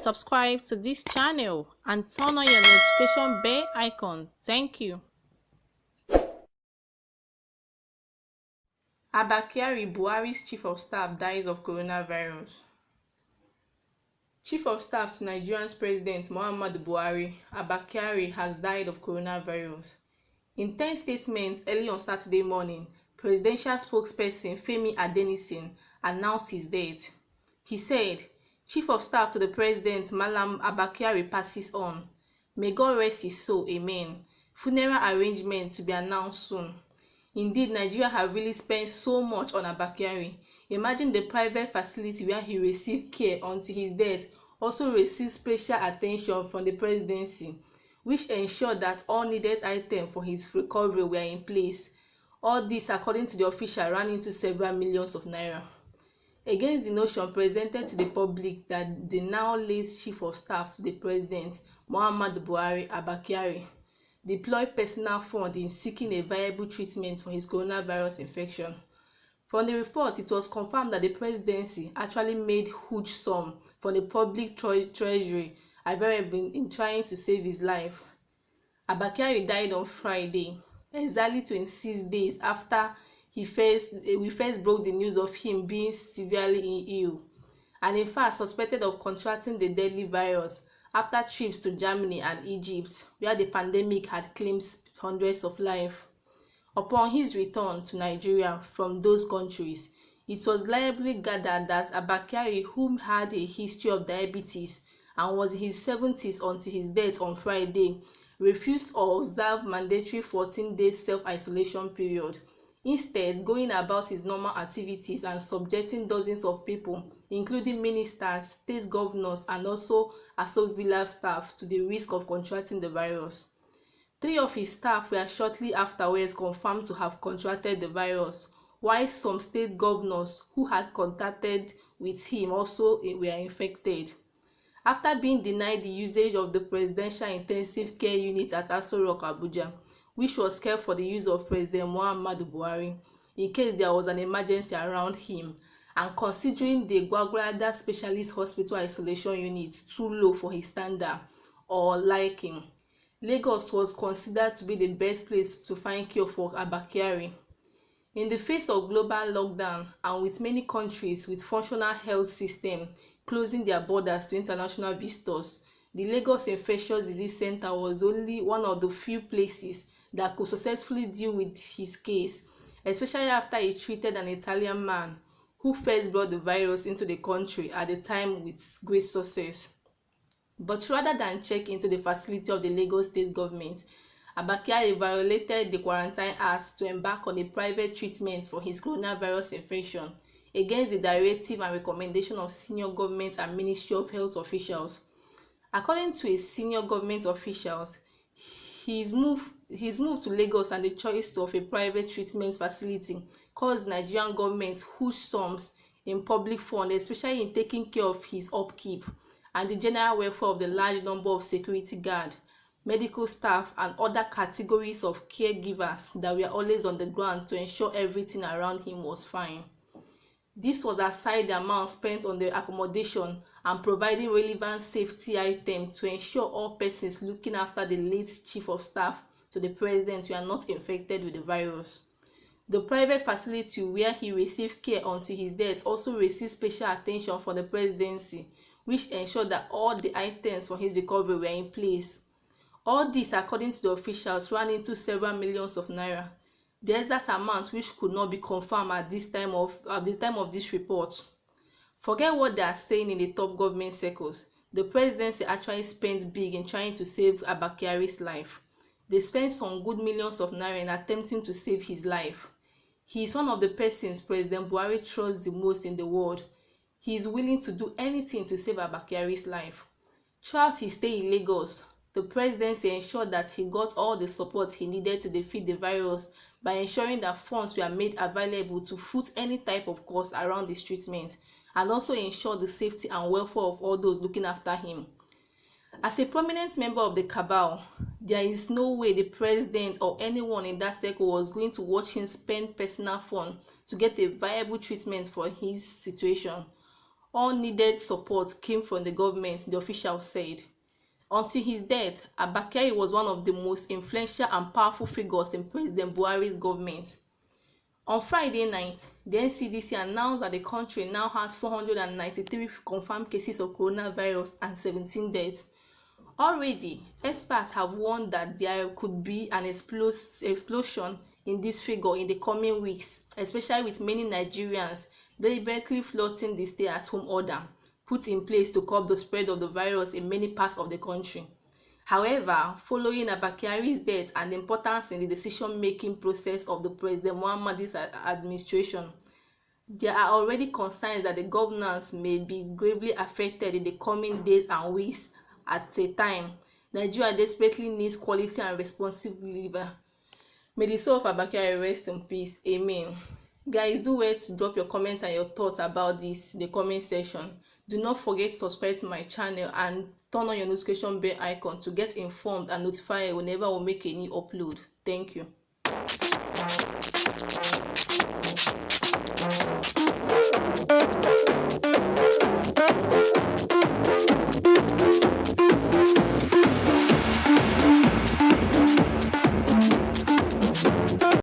subscribe to this channel and turn on your notification bell icon. Thank you. Abba Kyari, Buhari's chief of staff, dies of coronavirus. Chief of Staff to Nigeria's President Muhammadu Buhari, Abba Kyari, has died of coronavirus. In 10 statements early on Saturday morning, presidential spokesperson Femi Adenisin announced his death. He said, Chief of Staff to the President Malam Abba Kyari passes on. May God rest his soul, amen. Funeral arrangements to be announced soon. Indeed, Nigeria have really spent so much on Abba Kyari. Imagine the private facility where he received care until his death also received special attention from the presidency, which ensured that all needed items for his recovery were in place. All this, according to the official, ran into several millions of naira. Against the notion presented to the public that the now late Chief of Staff to the President, Muhammadu Buhari, Abba Kyari, deployed personal funds in seeking a viable treatment for his coronavirus infection. From the report, it was confirmed that the presidency actually made huge sum from the public treasury available in trying to save his life. Abba Kyari died on Friday, exactly 26 days after we first broke the news of him being severely ill, and in fact suspected of contracting the deadly virus after trips to Germany and Egypt, where the pandemic had claimed hundreds of lives. Upon his return to Nigeria from those countries, it was reliably gathered that Abba Kyari, who had a history of diabetes and was in his 70s until his death on Friday, refused to observe mandatory 14-day self-isolation period, instead going about his normal activities and subjecting dozens of people, including ministers, state governors, and also Aso Villa staff, to the risk of contracting the virus. 3 of his staff were shortly afterwards confirmed to have contracted the virus, while some state governors who had contacted with him also were infected. After being denied the usage of the Presidential Intensive Care Unit at Aso Rock, Abuja, which was kept for the use of President Muhammadu Buhari in case there was an emergency around him, and considering the Gwagwalada Specialist Hospital Isolation Unit too low for his standard or liking, Lagos was considered to be the best place to find cure for Abba Kyari. In the face of global lockdown and with many countries with functional health systems closing their borders to international visitors, the Lagos Infectious Disease Center was only one of the few places that could successfully deal with his case, especially after he treated an Italian man who first brought the virus into the country at the time with great success. But rather than check into the facility of the Lagos state government, Abba Kyari violated the Quarantine Act to embark on a private treatment for his coronavirus infection against the directive and recommendation of senior government and Ministry of Health officials. According to a senior government officials, his move to Lagos and the choice of a private treatment facility caused the Nigerian government huge sums in public funds, especially in taking care of his upkeep and the general welfare of the large number of security guards, medical staff, and other categories of caregivers that were always on the ground to ensure everything around him was fine. This was aside the amount spent on the accommodation and providing relevant safety items to ensure all persons looking after the late Chief of Staff to the President were not infected with the virus. The private facility where he received care until his death also received special attention from the presidency, which ensured that all the items for his recovery were in place. All this, according to the officials, ran into several millions of naira. The exact amount which could not be confirmed at the time of this report. Forget what they are saying in the top government circles. The presidency actually spent big in trying to save Abba Kyari's life. They spent some good millions of naira in attempting to save his life. He is one of the persons President Buhari trusts the most in the world. He is willing to do anything to save Abba Kyari's life. Throughout his stay in Lagos, the presidency ensured that he got all the support he needed to defeat the virus by ensuring that funds were made available to foot any type of cost around his treatment, and also ensure the safety and welfare of all those looking after him. As a prominent member of the cabal, there is no way the president or anyone in that circle was going to watch him spend personal funds to get a viable treatment for his situation. All needed support came from the government, the official said. Until his death, Abba Kyari was one of the most influential and powerful figures in President Buhari's government. On Friday night, the NCDC announced that the country now has 493 confirmed cases of coronavirus and 17 deaths. Already, experts have warned that there could be an explosion in this figure in the coming weeks, especially with many Nigerians deliberately flouting the stay-at-home order put in place to curb the spread of the virus in many parts of the country. However, following Abba Kyari's death and the importance in the decision-making process of the President Muhammad's administration, there are already concerns that the governance may be gravely affected in the coming days and weeks. At a time, Nigeria desperately needs quality and responsive leader. May the soul of Abba Kyari rest in peace. Amen. Guys, do well to drop your comments and your thoughts about this in the comment section. Do not forget to subscribe to my channel and turn on your notification bell icon to get informed and notified whenever we make a new upload. Thank you.